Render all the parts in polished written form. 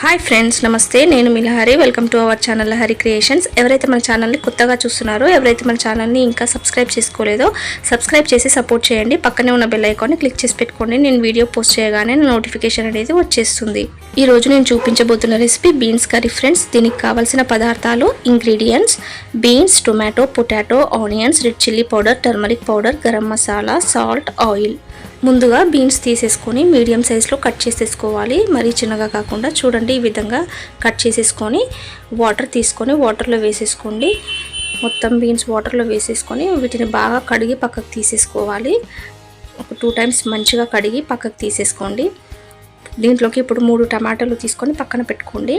Hi friends, నమస్తే. నేను మీ Lahari. Welcome to our channel Lahari creations. ఎవరైతే మన ఛానల్ని కొత్తగా చూస్తున్నారో, ఎవరైతే మన ఛానల్ని ఇంకా సబ్స్క్రైబ్ చేసుకోలేదో సబ్స్క్రైబ్ చేసి సపోర్ట్ చేయండి. పక్కనే ఉన్న బెల్ ఐకాన్ని క్లిక్ చేసి పెట్టుకోండి. నేను వీడియో పోస్ట్ చేయగానే నోటిఫికేషన్ అనేది వచ్చేస్తుంది. ఈ రోజు నేను చూపించబోతున్న రెసిపీ బీన్స్ కర్రీ ఫ్రెండ్స్. దీనికి కావాల్సిన పదార్థాలు ingredients: beans, tomato, potato, onions, red chilli powder, turmeric powder, garam masala, salt, oil. ముందుగా బీన్స్ తీసేసుకొని మీడియం సైజులో కట్ చేసేసుకోవాలి. మరీ చిన్నగా కాకుండా చూడండి, ఈ విధంగా కట్ చేసేసుకొని వాటర్ తీసుకొని వాటర్లో వేసేసుకోండి. మొత్తం బీన్స్ వాటర్లో వేసేసుకొని వీటిని బాగా కడిగి పక్కకు తీసేసుకోవాలి. ఒక 2 టైమ్స్ మంచిగా కడిగి పక్కకు తీసేసుకోండి. దీంట్లోకి ఇప్పుడు 3 టమాటాలు తీసుకొని పక్కన పెట్టుకోండి.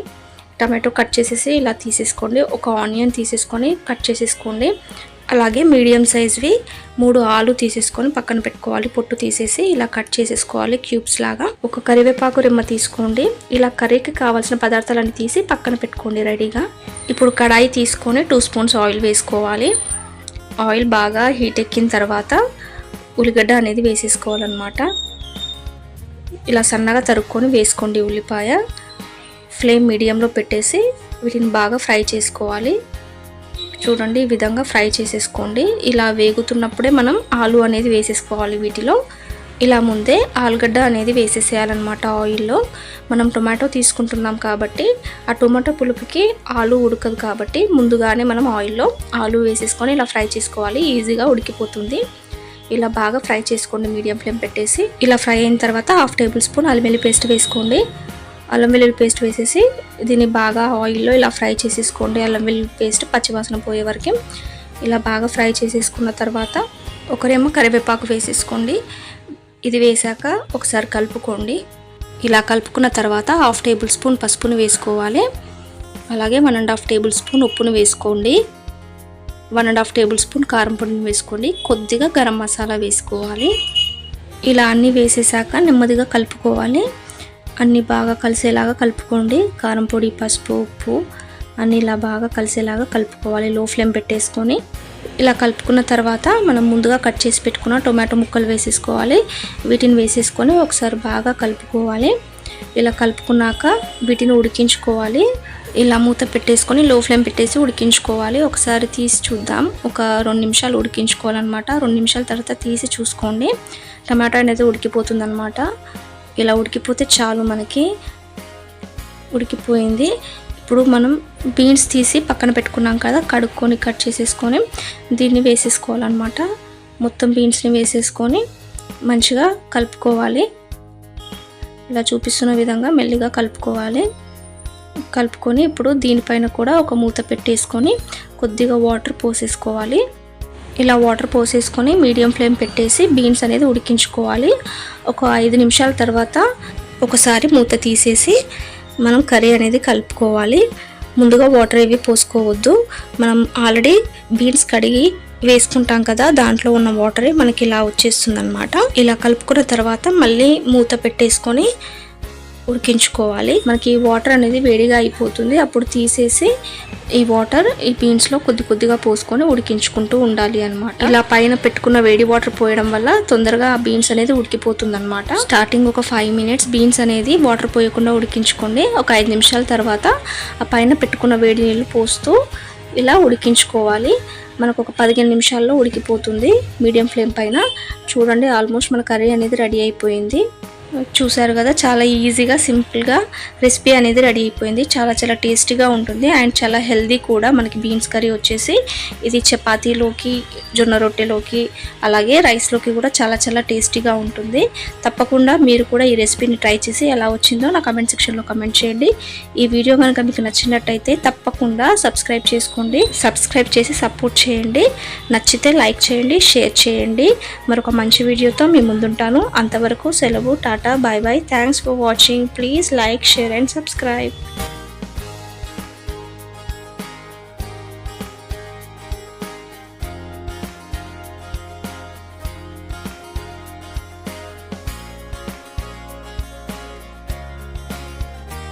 టమాటో కట్ చేసేసి ఇలా తీసేసుకోండి. ఒక ఆనియన్ తీసేసుకొని కట్ చేసేసుకోండి. అలాగే మీడియం సైజ్వి 3 ఆలు తీసేసుకొని పక్కన పెట్టుకోవాలి. పొట్టు తీసేసి ఇలా కట్ చేసేసుకోవాలి క్యూబ్స్ లాగా. ఒక కరివేపాకు రెమ్మ తీసుకోండి. ఇలా కర్రీకి కావాల్సిన పదార్థాలన్నీ తీసి పక్కన పెట్టుకోండి రెడీగా. ఇప్పుడు కడాయి తీసుకొని 2 స్పూన్స్ ఆయిల్ వేసుకోవాలి. ఆయిల్ బాగా హీట్ ఎక్కిన తర్వాత ఉల్లిగడ్డ అనేది వేసేసుకోవాలన్నమాట. ఇలా సన్నగా తరుక్కొని వేసుకోండి ఉల్లిపాయ. ఫ్లేమ్ మీడియంలో పెట్టేసి వీటిని బాగా ఫ్రై చేసుకోవాలి. చూడండి, ఈ విధంగా ఫ్రై చేసేసుకోండి. ఇలా వేగుతున్నప్పుడే మనం ఆలు అనేది వేసేసుకోవాలి వీటిలో. ఇలా ముందే ఆలుగడ్డ అనేది వేసేసేయాలన్నమాట ఆయిల్లో. మనం టొమాటో తీసుకుంటున్నాం కాబట్టి ఆ టొమాటో పులుపుకి ఆలు ఉడకదు కాబట్టి ముందుగానే మనం ఆయిల్లో ఆలు వేసేసుకొని ఇలా ఫ్రై చేసుకోవాలి. ఈజీగా ఉడికిపోతుంది. ఇలా బాగా ఫ్రై చేసుకోండి మీడియం ఫ్లేమ్ పెట్టేసి. ఇలా ఫ్రై అయిన తర్వాత 1/2 టేబుల్ స్పూన్ అల్లం వెల్లుల్లి పేస్ట్ వేసుకోండి. అల్లం వెల్లుల్లి పేస్ట్ వేసేసి దీన్ని బాగా ఆయిల్లో ఇలా ఫ్రై చేసేసుకోండి. అల్లం వెల్లుల్లి పేస్ట్ పచ్చివాసన పోయే వరకు ఇలా బాగా ఫ్రై చేసేసుకున్న తర్వాత ఒకరేమో కరివేపాకు వేసేసుకోండి. ఇది వేసాక ఒకసారి కలుపుకోండి. ఇలా కలుపుకున్న తర్వాత 1/2 టేబుల్ స్పూన్ పసుపును వేసుకోవాలి. అలాగే 1.5 టేబుల్ స్పూన్ ఉప్పును వేసుకోండి. 1.5 టేబుల్ స్పూన్ కారం పొడిని వేసుకోండి. కొద్దిగా గరం మసాలా వేసుకోవాలి. ఇలా అన్నీ వేసేసాక నెమ్మదిగా కలుపుకోవాలి. అన్నీ బాగా కలిసేలాగా కలుపుకోండి. కారం పొడి, పసుపు, ఉప్పు అన్నీ ఇలా బాగా కలిసేలాగా కలుపుకోవాలి. లో ఫ్లేమ్ పెట్టేసుకొని ఇలా కలుపుకున్న తర్వాత మనం ముందుగా కట్ చేసి పెట్టుకున్న టొమాటో ముక్కలు వేసేసుకోవాలి. వీటిని వేసేసుకొని ఒకసారి బాగా కలుపుకోవాలి. ఇలా కలుపుకున్నాక వీటిని ఉడికించుకోవాలి. ఇలా మూత పెట్టేసుకొని లో ఫ్లేమ్ పెట్టేసి ఉడికించుకోవాలి. ఒకసారి తీసి చూద్దాం. ఒక 2 నిమిషాలు ఉడికించుకోవాలన్నమాట. 2 నిమిషాల తర్వాత తీసి చూసుకోండి. టమాటా అనేది ఉడికిపోతుంది అన్నమాట. ఇలా ఉడికిపోతే చాలు, మనకి ఉడికిపోయింది. ఇప్పుడు మనం బీన్స్ తీసి పక్కన పెట్టుకున్నాం కదా, కడుక్కొని కట్ చేసేసుకొని దీన్ని వేసేసుకోవాలన్నమాట. మొత్తం బీన్స్ని వేసేసుకొని మంచిగా కలుపుకోవాలి. ఇలా చూపిస్తున్న విధంగా మెల్లిగా కలుపుకోవాలి. కలుపుకొని ఇప్పుడు దీనిపైన కూడా ఒక మూత పెట్టేసుకొని కొద్దిగా వాటర్ పోసేసుకోవాలి. ఇలా వాటర్ పోసేసుకొని మీడియం ఫ్లేమ్ పెట్టేసి బీన్స్ అనేది ఉడికించుకోవాలి. ఒక 5 నిమిషాల తర్వాత ఒకసారి మూత తీసేసి మనం కర్రీ అనేది కలుపుకోవాలి. ముందుగా వాటర్ ఏవి పోసుకోవద్దు. మనం ఆల్రెడీ బీన్స్ కడిగి వేసుకుంటాం కదా, దాంట్లో ఉన్న వాటరే మనకి ఇలా వచ్చేస్తుంది అనమాట. ఇలా కలుపుకున్న తర్వాత మళ్ళీ మూత పెట్టేసుకొని ఉడికించుకోవాలి. మనకి వాటర్ అనేది వేడిగా అయిపోతుంది. అప్పుడు తీసేసి ఈ వాటర్ ఈ బీన్స్లో కొద్దిగా పోసుకొని ఉడికించుకుంటూ ఉండాలి అనమాట. ఇలా పైన పెట్టుకున్న వేడి వాటర్ పోయడం వల్ల తొందరగా ఆ బీన్స్ అనేది ఉడికిపోతుంది అనమాట. స్టార్టింగ్ ఒక 5 మినిట్స్ బీన్స్ అనేది వాటర్ పోయకుండా ఉడికించుకోండి. ఒక 5 నిమిషాల తర్వాత ఆ పైన పెట్టుకున్న వేడి నీళ్ళు పోస్తూ ఇలా ఉడికించుకోవాలి. మనకు ఒక 15 నిమిషాల్లో ఉడికిపోతుంది మీడియం ఫ్లేమ్ పైన. చూడండి, ఆల్మోస్ట్ మన కర్రీ అనేది రెడీ అయిపోయింది. చూసారు కదా, చాలా ఈజీగా సింపుల్గా రెసిపీ అనేది రెడీ అయిపోయింది. చాలా టేస్టీగా ఉంటుంది అండ్ చాలా హెల్దీ కూడా. మనకి బీన్స్ కర్రీ వచ్చేసి ఇది చపాతీలోకి, జొన్న రొట్టెలోకి, అలాగే రైస్లోకి కూడా చాలా టేస్టీగా ఉంటుంది. తప్పకుండా మీరు కూడా ఈ రెసిపీని ట్రై చేసి ఎలా వచ్చిందో నా కమెంట్ సెక్షన్లో కమెంట్ చేయండి. ఈ వీడియో కనుక మీకు నచ్చినట్టయితే తప్పకుండా సబ్స్క్రైబ్ చేసుకోండి. సబ్స్క్రైబ్ చేసి సపోర్ట్ చేయండి. నచ్చితే లైక్ చేయండి, షేర్ చేయండి. మరొక మంచి వీడియోతో మీ ముందుంటాను. అంతవరకు సెలవు. Bye bye. Thanks for watching. Please like, share and subscribe.